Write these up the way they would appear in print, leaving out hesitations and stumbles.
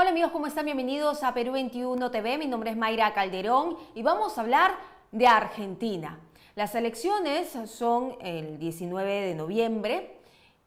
Hola amigos, ¿cómo están? Bienvenidos a Perú 21 TV. Mi nombre es Mayra Calderón y vamos a hablar de Argentina. Las elecciones son el 19 de noviembre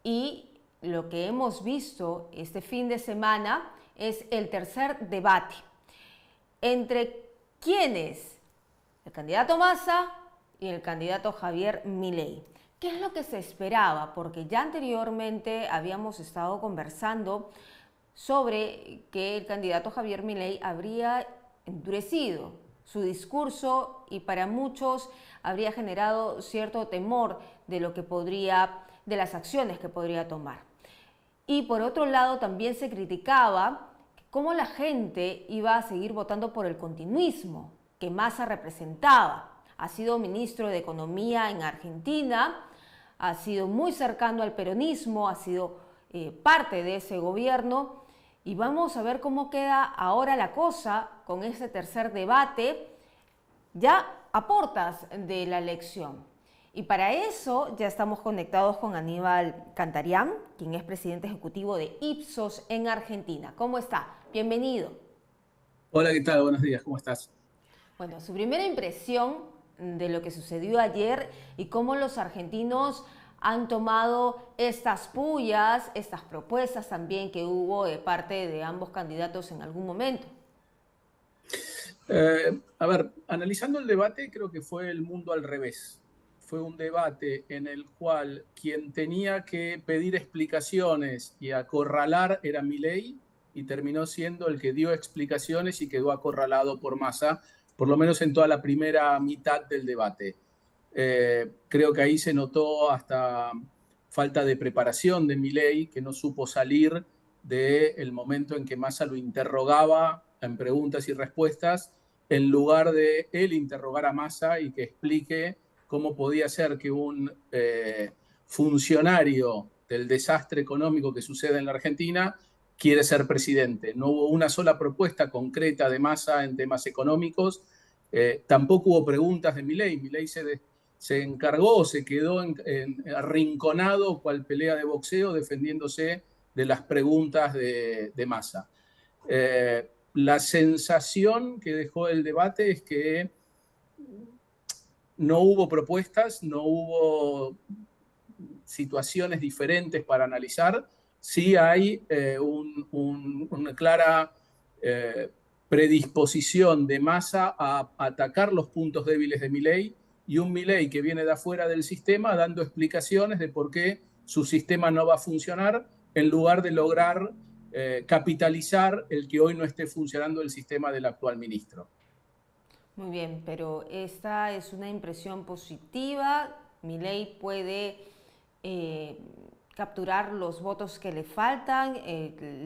y lo que hemos visto este fin de semana es el tercer debate entre quiénes, el candidato Massa y el candidato Javier Milei. ¿Qué es lo que se esperaba? Porque ya anteriormente habíamos estado conversando sobre que el candidato Javier Milei habría endurecido su discurso y para muchos habría generado cierto temor de lo que de las acciones que podría tomar. Y por otro lado también se criticaba cómo la gente iba a seguir votando por el continuismo que Massa representaba. Ha sido ministro de Economía en Argentina, ha sido muy cercano al peronismo, ha sido parte de ese gobierno. Y vamos a ver cómo queda ahora la cosa con este tercer debate, ya a portas de la elección. Y para eso ya estamos conectados con Aníbal Cantarián, quien es presidente ejecutivo de Ipsos en Argentina. ¿Cómo está? Bienvenido. Hola, ¿qué tal? Buenos días, ¿cómo estás? Bueno, su primera impresión de lo que sucedió ayer y cómo los argentinos han tomado estas pullas, estas propuestas también que hubo de parte de ambos candidatos en algún momento. A ver, analizando el debate, creo que fue el mundo al revés. Fue un debate en el cual quien tenía que pedir explicaciones y acorralar era Milei y terminó siendo el que dio explicaciones y quedó acorralado por Massa, por lo menos en toda la primera mitad del debate. Creo que ahí se notó hasta falta de preparación de Milei, que no supo salir del momento en que Massa lo interrogaba en preguntas y respuestas, en lugar de él interrogar a Massa y que explique cómo podía ser que un funcionario del desastre económico que sucede en la Argentina quiere ser presidente. No hubo una sola propuesta concreta de Massa en temas económicos, tampoco hubo preguntas de Milei. Milei se encargó, se quedó arrinconado cual pelea de boxeo defendiéndose de las preguntas de Massa. La sensación que dejó el debate es que no hubo propuestas, no hubo situaciones diferentes para analizar. Sí hay una clara predisposición de Massa a atacar los puntos débiles de Milei y un Milei que viene de afuera del sistema dando explicaciones de por qué su sistema no va a funcionar en lugar de lograr capitalizar el que hoy no esté funcionando el sistema del actual ministro. Muy bien, pero esta es una impresión positiva. Milei puede eh, capturar los votos que le faltan,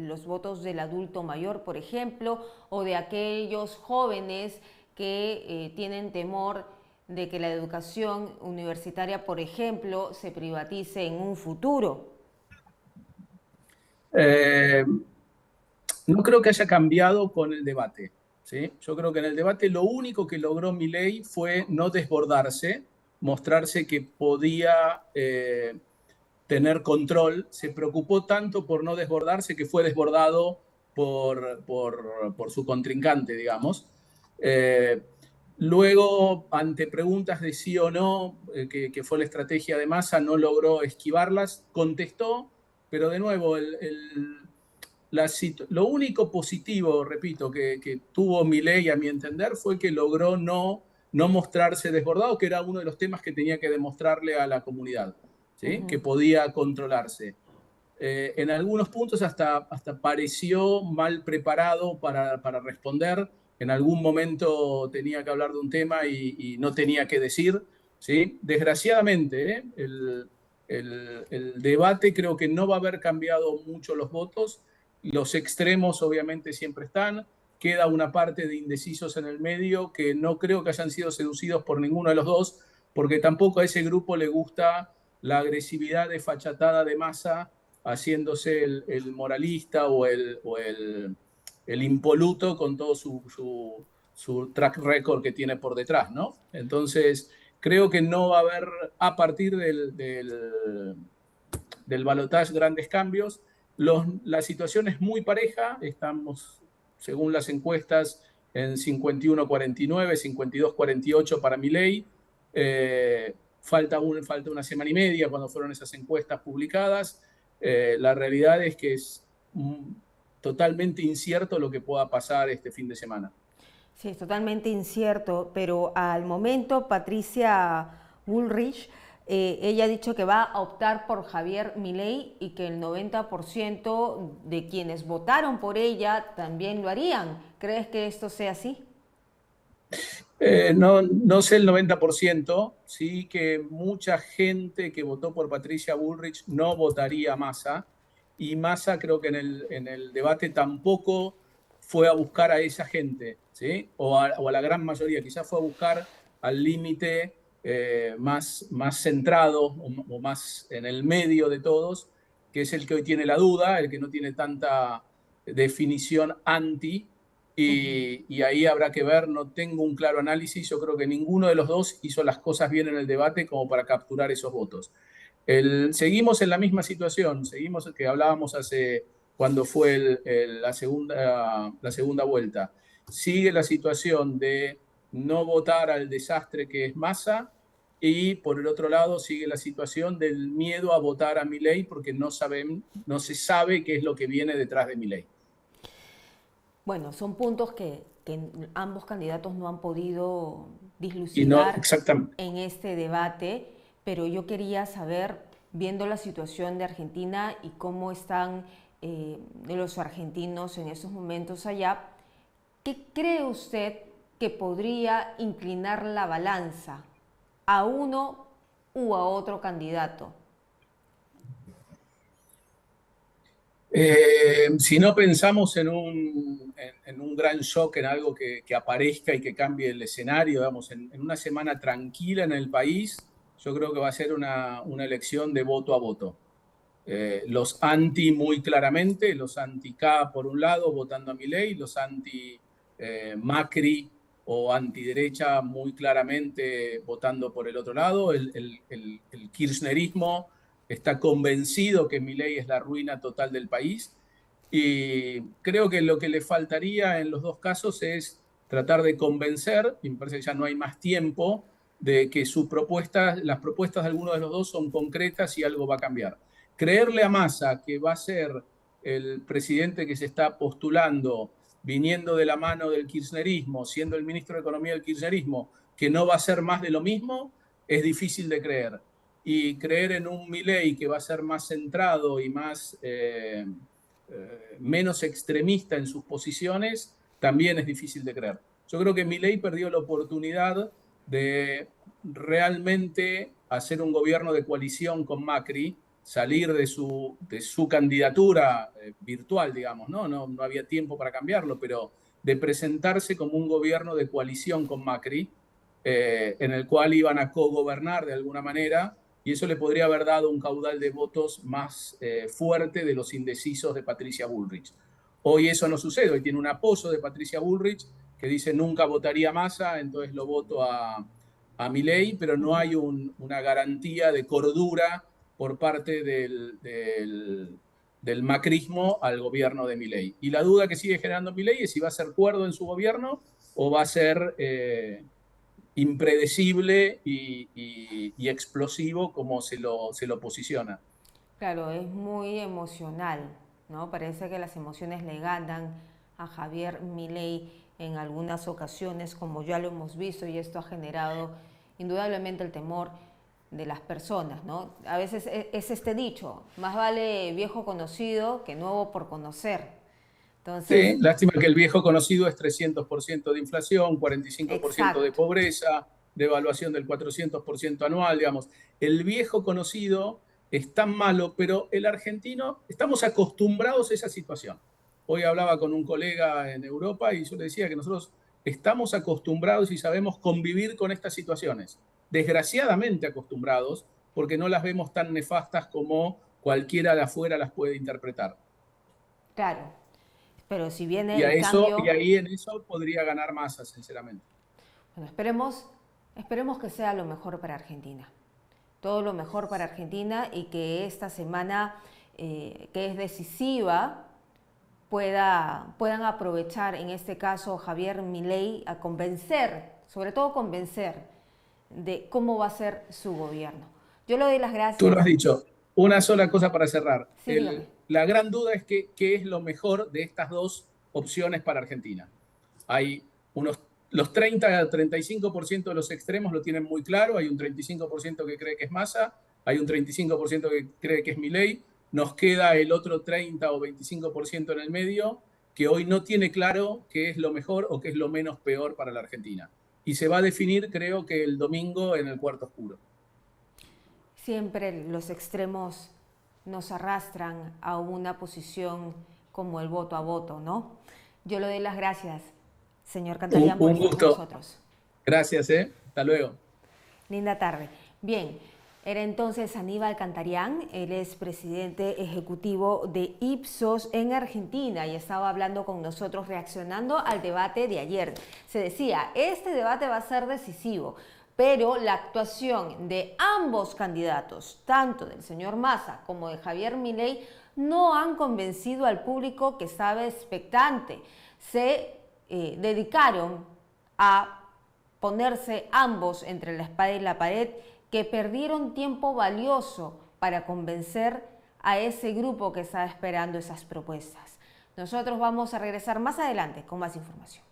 los votos del adulto mayor, por ejemplo, o de aquellos jóvenes que tienen temor de que la educación universitaria, por ejemplo, se privatice en un futuro. Eh, no creo que haya cambiado con el debate. ¿Sí? Yo creo que en el debate lo único que logró Milei fue no desbordarse, mostrarse que podía tener control. Se preocupó tanto por no desbordarse que fue desbordado por su contrincante, digamos. Eh, Luego, ante preguntas de sí o no, que fue la estrategia de Massa, no logró esquivarlas, contestó, pero de nuevo, lo único positivo, repito, que tuvo Milei, a mi entender, fue que logró no mostrarse desbordado, que era uno de los temas que tenía que demostrarle a la comunidad, ¿sí? Que podía controlarse. En algunos puntos hasta pareció mal preparado para responder. En algún momento tenía que hablar de un tema y no tenía que decir. ¿Sí? Desgraciadamente, el debate creo que no va a haber cambiado mucho los votos. Los extremos obviamente siempre están. Queda una parte de indecisos en el medio que no creo que hayan sido seducidos por ninguno de los dos, porque tampoco a ese grupo le gusta la agresividad desfachatada de Massa haciéndose el moralista o el impoluto con todo su track record que tiene por detrás, ¿no? Entonces, creo que no va a haber, a partir del balotaje, grandes cambios. La situación es muy pareja, estamos según las encuestas, en 51-49, 52-48 para Milei. Falta una semana y media cuando fueron esas encuestas publicadas. La realidad es que es totalmente incierto lo que pueda pasar este fin de semana. Sí, es totalmente incierto, pero al momento Patricia Bullrich, ella ha dicho que va a optar por Javier Milei y que el 90% de quienes votaron por ella también lo harían. ¿Crees que esto sea así? No sé el 90%, sí que mucha gente que votó por Patricia Bullrich no votaría a Massa, y Massa creo que en el debate tampoco fue a buscar a esa gente, ¿sí? O a la gran mayoría, quizás fue a buscar al límite más centrado o más en el medio de todos, que es el que hoy tiene la duda, el que no tiene tanta definición anti. Y ahí habrá que ver, no tengo un claro análisis, yo creo que ninguno de los dos hizo las cosas bien en el debate como para capturar esos votos. Seguimos en la misma situación, seguimos que hablábamos hace cuando fue la segunda vuelta. Sigue la situación de no votar al desastre que es Massa, y por el otro lado sigue la situación del miedo a votar a Milei porque no se sabe qué es lo que viene detrás de Milei. Bueno, son puntos que ambos candidatos no han podido Y no, dislucidar exactamente. en este debate, pero yo quería saber, viendo la situación de Argentina y cómo están los argentinos en esos momentos allá, ¿qué cree usted que podría inclinar la balanza a uno u a otro candidato? Si no pensamos en un gran shock, en algo que aparezca y que cambie el escenario, digamos, en una semana tranquila en el país, yo creo que va a ser una elección de voto a voto. Los anti muy claramente, los anti-K por un lado, votando a Milei, los anti-Macri o antiderecha muy claramente votando por el otro lado. El kirchnerismo está convencido que Milei es la ruina total del país, y creo que lo que le faltaría en los dos casos es tratar de convencer, y me parece que ya no hay más tiempo, de que las propuestas de alguno de los dos son concretas y algo va a cambiar. Creerle a Massa que va a ser el presidente que se está postulando, viniendo de la mano del kirchnerismo, siendo el ministro de Economía del kirchnerismo, que no va a ser más de lo mismo, es difícil de creer. Y creer en un Milei que va a ser más centrado y menos extremista en sus posiciones, también es difícil de creer. Yo creo que Milei perdió la oportunidad de realmente hacer un gobierno de coalición con Macri, salir de su candidatura virtual, digamos, ¿no? Había tiempo para cambiarlo, pero de presentarse como un gobierno de coalición con Macri, en el cual iban a cogobernar de alguna manera, y eso le podría haber dado un caudal de votos más fuerte de los indecisos de Patricia Bullrich. Hoy eso no sucede, hoy tiene un apoyo de Patricia Bullrich que dice nunca votaría a Massa, entonces lo voto a Milei, pero no hay una garantía de cordura por parte del macrismo al gobierno de Milei. Y la duda que sigue generando Milei es si va a ser cuerdo en su gobierno o va a ser impredecible y explosivo como se lo posiciona. Claro, es muy emocional, ¿no? Parece que las emociones le ganan a Javier Milei en algunas ocasiones, como ya lo hemos visto, y esto ha generado indudablemente el temor de las personas, ¿no? A veces es este dicho, más vale viejo conocido que nuevo por conocer. Entonces, Sí, lástima que el viejo conocido es 300% de inflación, 45% de exacto, pobreza, devaluación del 400% anual, digamos. El viejo conocido es tan malo, pero el argentino, estamos acostumbrados a esa situación. Hoy hablaba con un colega en Europa y yo le decía que nosotros estamos acostumbrados y sabemos convivir con estas situaciones. Desgraciadamente acostumbrados, porque no las vemos tan nefastas como cualquiera de afuera las puede interpretar. claro. Pero si viene el Y cambio, ahí en eso podría ganar Massa, sinceramente. bueno, esperemos que sea lo mejor para Argentina. Todo lo mejor para Argentina y que esta semana, que es decisiva, puedan aprovechar, en este caso Javier Milei, a convencer, sobre todo convencer de cómo va a ser su gobierno. Yo le doy las gracias. Tú lo has dicho. Una sola cosa para cerrar. Sí, dígame. La gran duda es qué es lo mejor de estas dos opciones para Argentina. Hay los 30 al 35% de los extremos lo tienen muy claro, hay un 35% que cree que es Massa, hay un 35% que cree que es Milei, nos queda el otro 30 o 25% en el medio que hoy no tiene claro qué es lo mejor o qué es lo menos peor para la Argentina. Y se va a definir, creo que el domingo en el cuarto oscuro. Siempre los extremos nos arrastran a una posición como el voto a voto, ¿no? Yo le doy las gracias, señor Cantarian, por Un estar con gusto. nosotros. Gracias, hasta luego. Linda tarde. Bien, era entonces Aníbal Cantarian, él es presidente ejecutivo de Ipsos en Argentina y estaba hablando con nosotros reaccionando al debate de ayer. Se decía, este debate va a ser decisivo, pero la actuación de ambos candidatos, tanto del señor Massa como de Javier Milei, no han convencido al público que estaba expectante. Se dedicaron a ponerse ambos entre la espada y la pared, que perdieron tiempo valioso para convencer a ese grupo que estaba esperando esas propuestas. Nosotros vamos a regresar más adelante con más información.